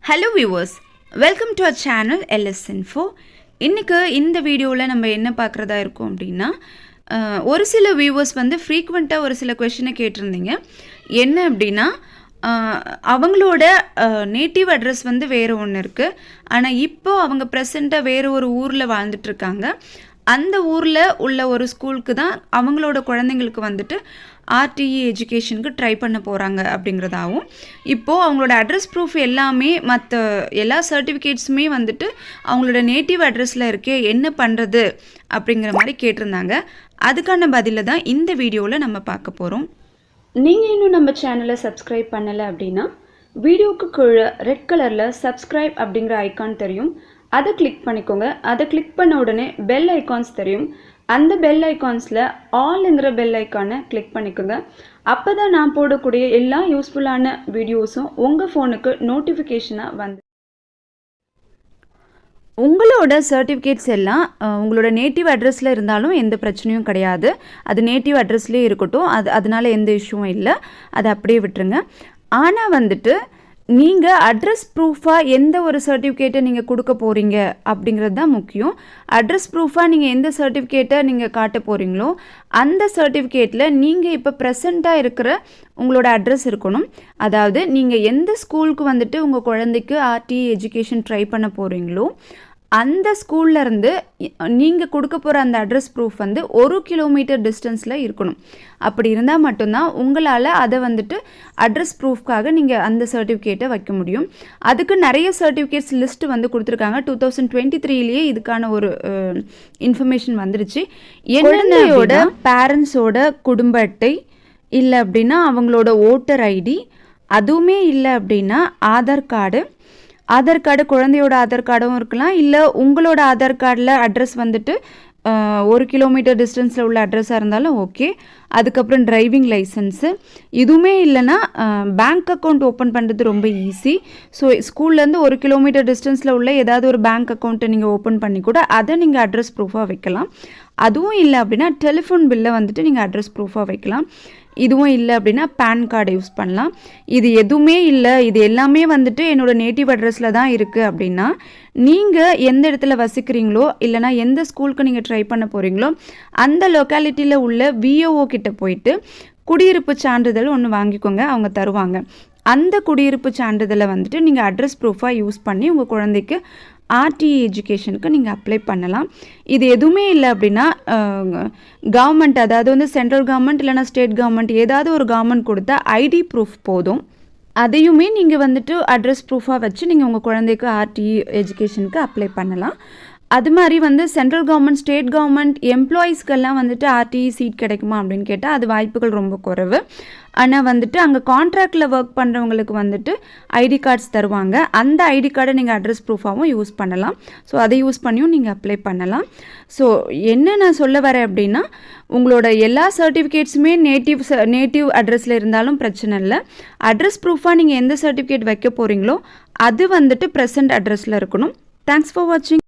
Hello viewers, welcome to our channel LS info. இன்றைக்கு இந்த வீடியோவில் நம்ம என்ன பார்க்குறதா இருக்கோம் அப்படின்னா, ஒரு சில வியூவர்ஸ் வந்து ஃப்ரீக்வெண்ட்டாக ஒரு சில கொஷினை கேட்டிருந்தீங்க. என்ன அப்படின்னா, அவங்களோட நேட்டிவ் அட்ரஸ் வந்து வேறு ஒன்று இருக்குது. ஆனால் இப்போ அவங்க ப்ரெசண்ட்டாக வேறு ஒரு ஊரில் வாழ்ந்துட்டுருக்காங்க. அந்த ஊரில் உள்ள ஒரு ஸ்கூலுக்கு தான் அவங்களோட குழந்தைங்களுக்கு வந்துட்டு ஆர்டிஇ எஜுகேஷனுக்கு ட்ரை பண்ண போகிறாங்க அப்படிங்கிறதாகவும், இப்போது அவங்களோட அட்ரஸ் ப்ரூஃப் எல்லாமே மற்ற எல்லா சர்டிஃபிகேட்ஸுமே வந்துட்டு அவங்களோட நேட்டிவ் அட்ரஸில் இருக்கே, என்ன பண்ணுறது அப்படிங்கிற மாதிரி கேட்டிருந்தாங்க. அதுக்கான பதிலை தான் இந்த வீடியோவில் நம்ம பார்க்க போகிறோம். நீங்கள் இன்னும் நம்ம சேனலை சப்ஸ்கிரைப் பண்ணலை அப்படின்னா வீடியோவுக்கு கீழே ரெட் கலரில் சப்ஸ்கிரைப் அப்படிங்கிற ஐக்கான் தெரியும், அதை கிளிக் பண்ணிக்கோங்க. அதை கிளிக் பண்ண உடனே பெல் ஐக்கான்ஸ் தெரியும். அந்த பெல் ஐக்கான்ஸில் ஆல்ங்கிற பெல் ஐக்கானை கிளிக் பண்ணிக்கோங்க. அப்போ தான் நான் போடக்கூடிய எல்லா யூஸ்ஃபுல்லான வீடியோஸும் உங்கள் ஃபோனுக்கு நோட்டிஃபிகேஷனாக வந்து உங்களோட சர்டிஃபிகேட்ஸ் எல்லாம் உங்களோட நேட்டிவ் அட்ரஸில் இருந்தாலும் எந்த பிரச்சனையும் கிடையாது. அது நேட்டிவ் அட்ரஸ்லேயே இருக்கட்டும், அதனால் எந்த இஷ்யூவும் இல்லை, அதை அப்படியே விட்டுருங்க. ஆனால் வந்துட்டு நீங்கள் அட்ரஸ் ப்ரூஃபாக எந்த ஒரு சர்டிஃபிகேட்டை நீங்கள் கொடுக்க போகிறீங்க அப்படிங்கிறது தான் முக்கியம். அட்ரஸ் ப்ரூஃபாக நீங்கள் எந்த சர்டிஃபிகேட்டை நீங்கள் காட்ட போகிறீங்களோ அந்த சர்டிஃபிகேட்டில் நீங்கள் இப்போ ப்ரெசண்ட்டாக இருக்கிற உங்களோட அட்ரஸ் இருக்கணும். அதாவது நீங்கள் எந்த ஸ்கூலுக்கு வந்துட்டு உங்கள் குழந்தைக்கு ஆர்டிஇ எஜுகேஷன் ட்ரை பண்ண போகிறீங்களோ அந்த ஸ்கூல்லேருந்து நீங்கள் கொடுக்க போகிற அந்த அட்ரஸ் ப்ரூஃப் வந்து 1 கிலோமீட்டர் டிஸ்டன்ஸில் இருக்கணும். அப்படி இருந்தால் மட்டும்தான் உங்களால் அதை வந்துட்டு அட்ரஸ் ப்ரூஃப்காக நீங்கள் அந்த சர்டிஃபிகேட்டை வைக்க முடியும். அதுக்கு நிறைய சர்டிஃபிகேட்ஸ் லிஸ்ட்டு வந்து கொடுத்துருக்காங்க. 2023 இதுக்கான ஒரு இன்ஃபர்மேஷன் வந்துருச்சு. என்னோட பேரண்ட்ஸோட குடும்ப அட்டை இல்லை அப்படின்னா அவங்களோட ஓட்டர் ஐடி, அதுவுமே இல்லை அப்படின்னா ஆதார் கார்டு, குழந்தையோட ஆதார் கார்டும் இருக்கலாம். இல்லை உங்களோட ஆதார் கார்டில் அட்ரஸ் வந்துட்டு 1 கிலோமீட்டர் டிஸ்டன்ஸில் உள்ள அட்ரஸாக இருந்தாலும் ஓகே. அதுக்கப்புறம் டிரைவிங் லைசன்ஸு, இதுவுமே இல்லைன்னா பேங்க் அக்கௌண்ட் ஓப்பன் பண்ணுறது ரொம்ப ஈஸி. ஸோ ஸ்கூல்லேருந்து 1 கிலோமீட்டர் டிஸ்டன்ஸில் உள்ள ஏதாவது ஒரு பேங்க் அக்கௌண்ட்டை நீங்கள் ஓப்பன் பண்ணி கூட அதை நீங்கள் அட்ரஸ் ப்ரூஃபாக வைக்கலாம். அதுவும் இல்லை அப்படின்னா டெலிஃபோன் பில்லை வந்துட்டு நீங்கள் அட்ரஸ் ப்ரூஃபாக வைக்கலாம். இதுவும் இல்லை அப்படின்னா பேன் கார்டை யூஸ் பண்ணலாம். இது எதுவுமே இல்லை, இது எல்லாமே வந்துட்டு என்னோடய நேட்டிவ் அட்ரஸில் தான் இருக்குது அப்படின்னா நீங்கள் எந்த இடத்துல வசிக்கிறீங்களோ இல்லைனா எந்த ஸ்கூலுக்கு நீங்கள் ட்ரை பண்ண போகிறீங்களோ அந்த லொக்காலிட்டியில் உள்ள விஓஓ கிட்ட போயிட்டு குடியிருப்பு சான்றிதழ் ஒன்று வாங்கிக்கோங்க, அவங்க தருவாங்க. அந்த குடியிருப்பு சான்றிதழை வந்துட்டு நீங்கள் அட்ரஸ் ப்ரூஃபாக யூஸ் பண்ணி உங்கள் குழந்தைக்கு ஆர்டிஇ எஜுகேஷனுக்கு நீங்கள் அப்ளை பண்ணலாம். இது எதுவுமே இல்லை அப்படின்னா கவர்மெண்ட், அதாவது வந்து சென்ட்ரல் கவர்மெண்ட் இல்லைனா ஸ்டேட் கவர்மெண்ட், ஏதாவது ஒரு கவர்மெண்ட் கொடுத்தா ஐடி ப்ரூஃப் போதும். அதையுமே நீங்கள் வந்துட்டு அட்ரஸ் ப்ரூஃபாக வச்சு நீங்கள் உங்கள் குழந்தைக்கு ஆர்டிஇ எஜுகேஷனுக்கு அப்ளை பண்ணலாம். அது மாதிரி வந்து சென்ட்ரல் கவர்மெண்ட், ஸ்டேட் கவர்மெண்ட் எம்ப்ளாயீஸ்க்கெல்லாம் வந்துட்டு ஆர்டிஇ சீட் கிடைக்குமா அப்படின்னு கேட்டால் அது வாய்ப்புகள் ரொம்ப குறைவு. ஆனால் வந்துட்டு அங்கே கான்ட்ராக்டில் ஒர்க் பண்ணுறவங்களுக்கு வந்துட்டு ஐடி கார்ட்ஸ் தருவாங்க. அந்த ஐடி கார்டை நீங்கள் அட்ரஸ் ப்ரூஃபாகவும் யூஸ் பண்ணலாம். ஸோ அதை யூஸ் பண்ணியும் நீங்கள் அப்ளை பண்ணலாம். ஸோ என்ன நான் சொல்ல வரேன் அப்படின்னா, உங்களோட எல்லா சர்டிஃபிகேட்ஸுமே நேட்டிவ் அட்ரஸில் இருந்தாலும் பிரச்சனை இல்லை. அட்ரஸ் ப்ரூஃபாக நீங்கள் எந்த சர்டிஃபிகேட் வைக்க போகிறீங்களோ அது வந்துட்டு ப்ரெசன்ட் அட்ரஸில் இருக்கணும். தேங்க்ஸ் ஃபார் வாட்சிங்.